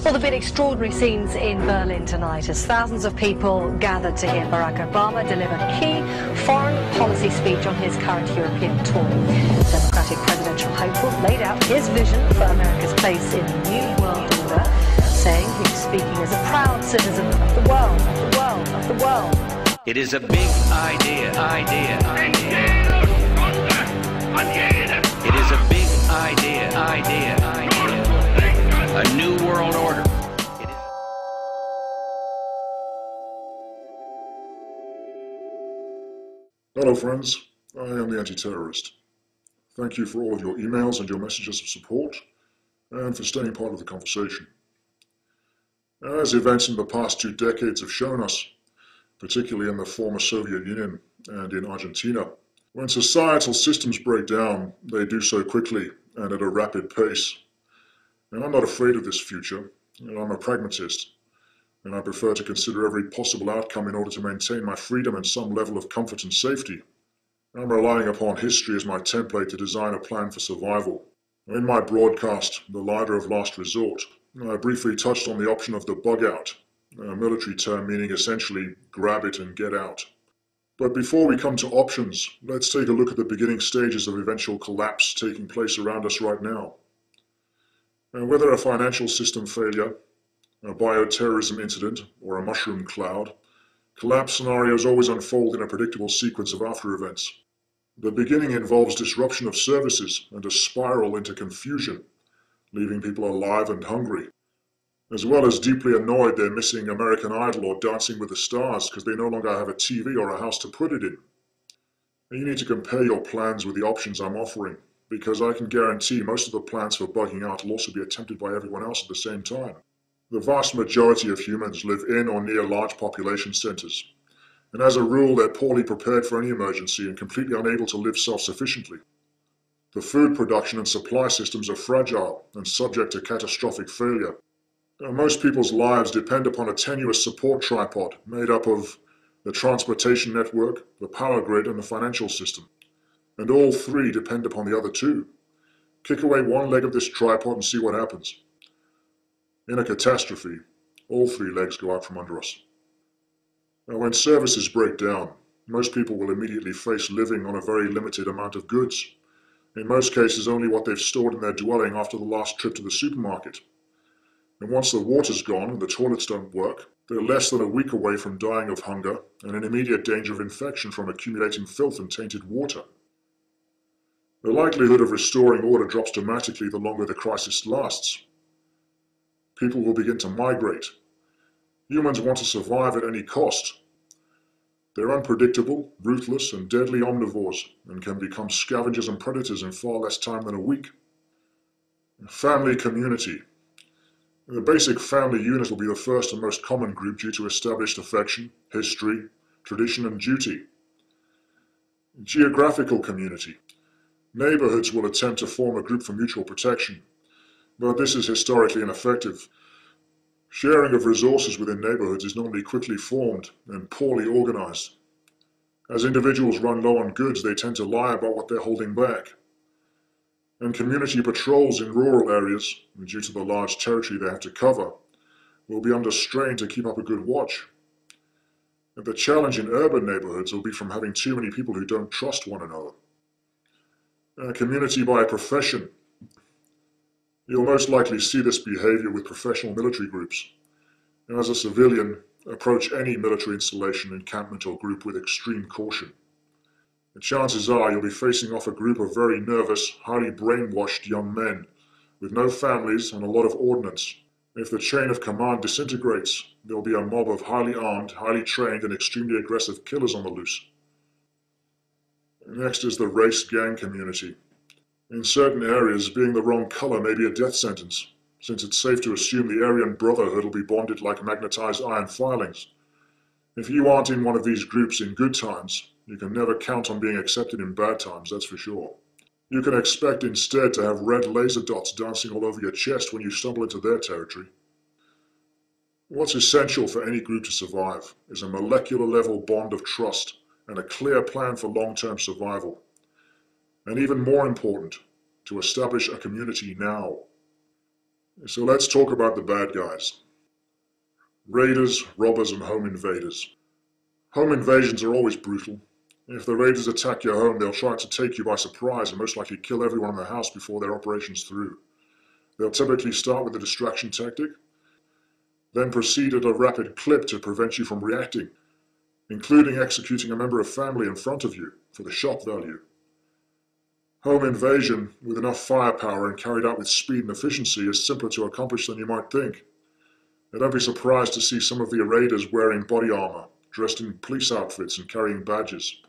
Well, there have been extraordinary scenes in Berlin tonight as thousands of people gathered to hear Barack Obama deliver key foreign policy speech on his current European tour. Democratic presidential hopeful laid out his vision for America's place in the new world order, saying he was speaking as a proud citizen of the world, of the world, of the world. It is a big idea. It is a big idea. A new world order. Hello friends, I am the Anti-Terrorist. Thank you for all of your emails and your messages of support, and for staying part of the conversation. As events in the past 2 decades have shown us, particularly in the former Soviet Union and in Argentina, when societal systems break down, they do so quickly and at a rapid pace. And I'm not afraid of this future. I'm a pragmatist, and I prefer to consider every possible outcome in order to maintain my freedom and some level of comfort and safety. I'm relying upon history as my template to design a plan for survival. In my broadcast, The Ladder of Last Resort, I briefly touched on the option of the bug out, a military term meaning essentially grab it and get out. But before we come to options, let's take a look at the beginning stages of eventual collapse taking place around us right now. Whether a financial system failure, a bioterrorism incident, or a mushroom cloud, collapse scenarios always unfold in a predictable sequence of after events. The beginning involves disruption of services and a spiral into confusion, leaving people alive and hungry, as well as deeply annoyed they're missing American Idol or Dancing with the Stars because they no longer have a TV or a house to put it in. And you need to compare your plans with the options I'm offering, because I can guarantee most of the plans for bugging out will also be attempted by everyone else at the same time. The vast majority of humans live in or near large population centers, and as a rule they're poorly prepared for any emergency and completely unable to live self-sufficiently. The food production and supply systems are fragile and subject to catastrophic failure. Most people's lives depend upon a tenuous support tripod made up of the transportation network, the power grid, and the financial system. And all three depend upon the other two. Kick away one leg of this tripod and see what happens. In a catastrophe, all 3 legs go out from under us. Now, when services break down, most people will immediately face living on a very limited amount of goods. In most cases, only what they've stored in their dwelling after the last trip to the supermarket. And once the water's gone and the toilets don't work, they're less than a week away from dying of hunger and in immediate danger of infection from accumulating filth and tainted water. The likelihood of restoring order drops dramatically the longer the crisis lasts. People will begin to migrate. Humans want to survive at any cost. They're unpredictable, ruthless, and deadly omnivores, and can become scavengers and predators in far less time than a week. Family community. The basic family unit will be the first and most common group due to established affection, history, tradition, and duty. Geographical community. Neighborhoods will attempt to form a group for mutual protection, but this is historically ineffective. Sharing of resources within neighborhoods is normally quickly formed and poorly organized. As individuals run low on goods, they tend to lie about what they're holding back. And community patrols in rural areas, due to the large territory they have to cover, will be under strain to keep up a good watch. And the challenge in urban neighborhoods will be from having too many people who don't trust one another. Community by profession. You'll most likely see this behavior with professional military groups. And as a civilian, approach any military installation, encampment, or group with extreme caution. The chances are you'll be facing off a group of very nervous, highly brainwashed young men with no families and a lot of ordnance. If the chain of command disintegrates, there'll be a mob of highly armed, highly trained, and extremely aggressive killers on the loose. Next is the race gang community. In certain areas, being the wrong color may be a death sentence, since it's safe to assume the Aryan Brotherhood will be bonded like magnetized iron filings. If you aren't in one of these groups in good times, you can never count on being accepted in bad times, that's for sure. You can expect instead to have red laser dots dancing all over your chest when you stumble into their territory. What's essential for any group to survive is a molecular level bond of trust and a clear plan for long-term survival. And even more important, to establish a community now. So let's talk about the bad guys. Raiders, robbers, and home invaders. Home invasions are always brutal. If the raiders attack your home, they'll try to take you by surprise and most likely kill everyone in the house before their operation's through. They'll typically start with a distraction tactic, then proceed at a rapid clip to prevent you from reacting, including executing a member of family in front of you for the shock value. Home invasion, with enough firepower and carried out with speed and efficiency, is simpler to accomplish than you might think. And don't be surprised to see some of the raiders wearing body armor, dressed in police outfits and carrying badges.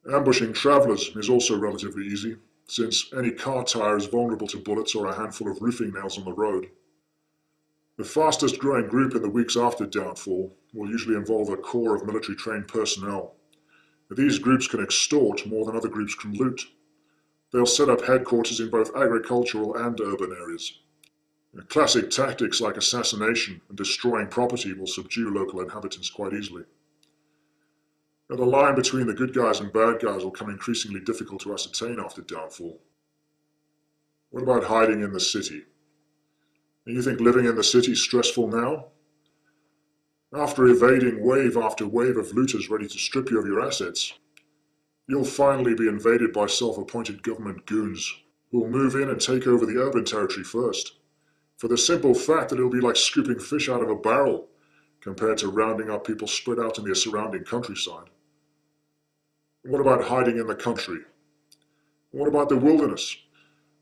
Ambushing travelers is also relatively easy, since any car tire is vulnerable to bullets or a handful of roofing nails on the road. The fastest growing group in the weeks after downfall will usually involve a core of military-trained personnel. These groups can extort more than other groups can loot. They'll set up headquarters in both agricultural and urban areas. Classic tactics like assassination and destroying property will subdue local inhabitants quite easily. And the line between the good guys and bad guys will become increasingly difficult to ascertain after downfall. What about hiding in the city? You think living in the city is stressful now? After evading wave after wave of looters ready to strip you of your assets, you'll finally be invaded by self-appointed government goons who will move in and take over the urban territory first, for the simple fact that it'll be like scooping fish out of a barrel compared to rounding up people spread out in the surrounding countryside. What about hiding in the country? What about the wilderness?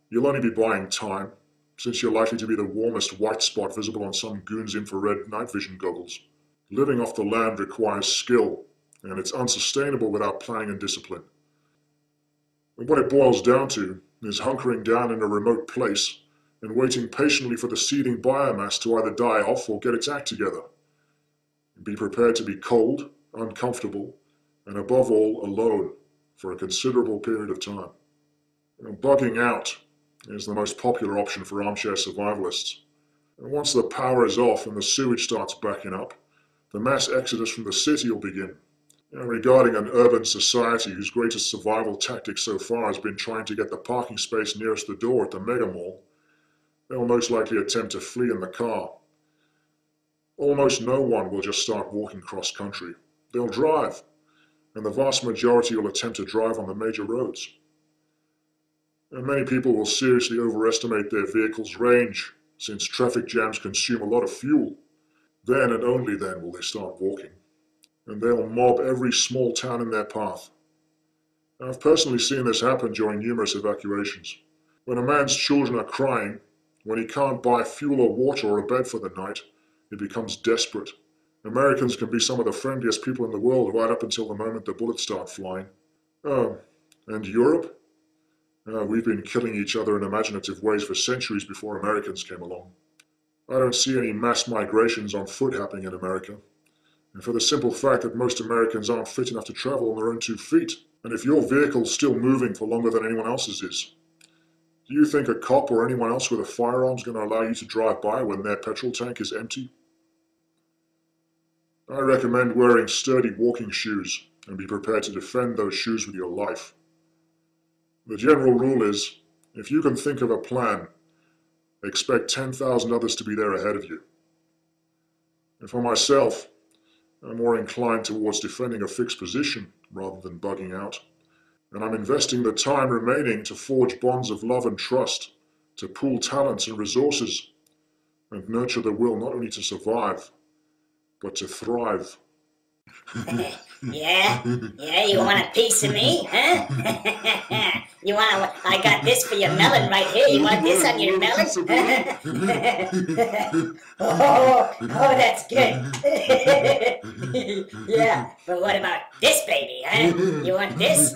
You'll only be buying time, since you're likely to be the warmest white spot visible on some goon's infrared night vision goggles. Living off the land requires skill, and it's unsustainable without planning and discipline. And what it boils down to is hunkering down in a remote place and waiting patiently for the seething biomass to either die off or get its act together. Be prepared to be cold, uncomfortable, and above all, alone for a considerable period of time. Bugging out is the most popular option for armchair survivalists. And once the power is off and the sewage starts backing up, the mass exodus from the city will begin. Regarding an urban society whose greatest survival tactic so far has been trying to get the parking space nearest the door at the mega mall, they'll most likely attempt to flee in the car. Almost no one will just start walking cross country. They'll drive, and the vast majority will attempt to drive on the major roads. And many people will seriously overestimate their vehicle's range, since traffic jams consume a lot of fuel. Then and only then will they start walking. And they'll mob every small town in their path. I've personally seen this happen during numerous evacuations. When a man's children are crying, when he can't buy fuel or water or a bed for the night, he becomes desperate. Americans can be some of the friendliest people in the world right up until the moment the bullets start flying. Oh, and Europe? We've been killing each other in imaginative ways for centuries before Americans came along. I don't see any mass migrations on foot happening in America. And for the simple fact that most Americans aren't fit enough to travel on their own 2 feet. And if your vehicle's still moving for longer than anyone else's is, do you think a cop or anyone else with a firearm is going to allow you to drive by when their petrol tank is empty? I recommend wearing sturdy walking shoes and be prepared to defend those shoes with your life. The general rule is, if you can think of a plan, expect 10,000 others to be there ahead of you. And for myself, I'm more inclined towards defending a fixed position rather than bugging out. And I'm investing the time remaining to forge bonds of love and trust, to pool talents and resources, and nurture the will not only to survive, but to thrive. Yeah, you want a piece of me, huh? I got this for your melon right here. You want this on your melon? oh, that's good. Yeah, but what about this baby, huh? You want this?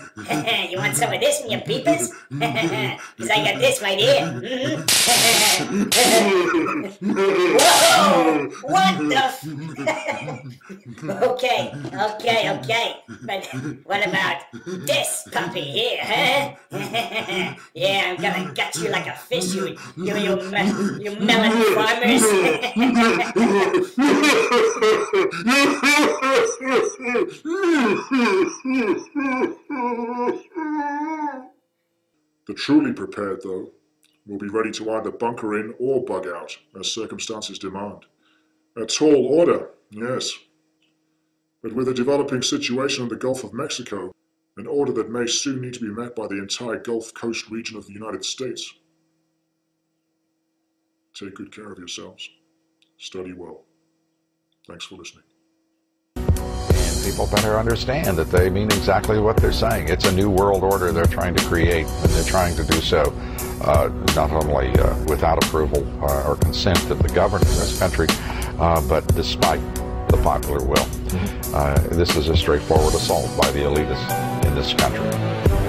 You want some of this in your peepers? Because I got this right here. Whoa! What the Okay. But what about this puppy here, huh? Yeah, I'm gonna gut you like a fish, you melon farmers. The truly prepared, though, will be ready to either bunker in or bug out as circumstances demand. A tall order, yes. But with a developing situation in the Gulf of Mexico, an order that may soon need to be met by the entire Gulf Coast region of the United States. Take good care of yourselves. Study well. Thanks for listening. And people better understand that they mean exactly what they're saying. It's a new world order they're trying to create, and they're trying to do so not only without approval or consent of the government in this country, but despite the popular will. This is a straightforward assault by the elitists in this country.